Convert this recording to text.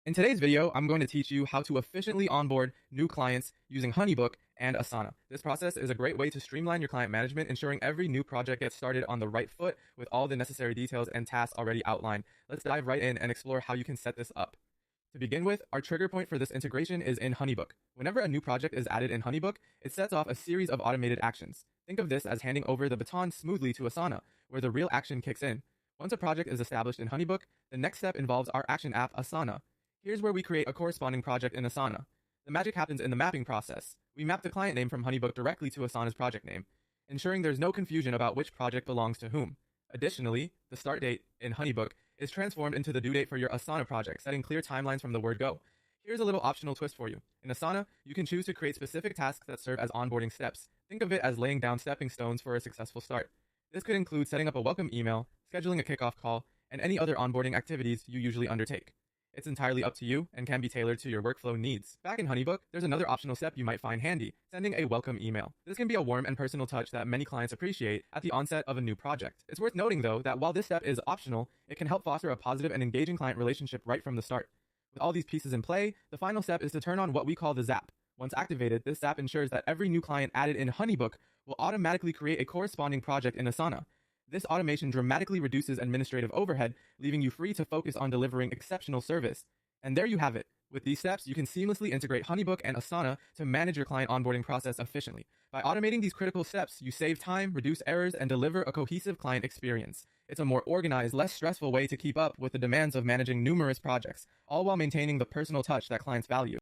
In today's video, I'm going to teach you how to efficiently onboard new clients using HoneyBook and Asana. This process is a great way to streamline your client management, ensuring every new project gets started on the right foot with all the necessary details and tasks already outlined. Let's dive right in and explore how you can set this up. To begin with, our trigger point for this integration is in HoneyBook. Whenever a new project is added in HoneyBook, it sets off a series of automated actions. Think of this as handing over the baton smoothly to Asana, where the real action kicks in. Once a project is established in HoneyBook, the next step involves our action app, Asana. Here's where we create a corresponding project in Asana. The magic happens in the mapping process. We map the client name from HoneyBook directly to Asana's project name, ensuring there's no confusion about which project belongs to whom. Additionally, the start date in HoneyBook is transformed into the due date for your Asana project, setting clear timelines from the word go. Here's a little optional twist for you. In Asana, you can choose to create specific tasks that serve as onboarding steps. Think of it as laying down stepping stones for a successful start. This could include setting up a welcome email, scheduling a kickoff call, and any other onboarding activities you usually undertake. It's entirely up to you and can be tailored to your workflow needs. Back in HoneyBook, there's another optional step you might find handy, sending a welcome email. This can be a warm and personal touch that many clients appreciate at the onset of a new project. It's worth noting though that while this step is optional, it can help foster a positive and engaging client relationship right from the start. With all these pieces in play, the final step is to turn on what we call the Zap. Once activated, this Zap ensures that every new client added in HoneyBook will automatically create a corresponding project in Asana. This automation dramatically reduces administrative overhead, leaving you free to focus on delivering exceptional service. And there you have it. With these steps, you can seamlessly integrate HoneyBook and Asana to manage your client onboarding process efficiently. By automating these critical steps, you save time, reduce errors, and deliver a cohesive client experience. It's a more organized, less stressful way to keep up with the demands of managing numerous projects, all while maintaining the personal touch that clients value.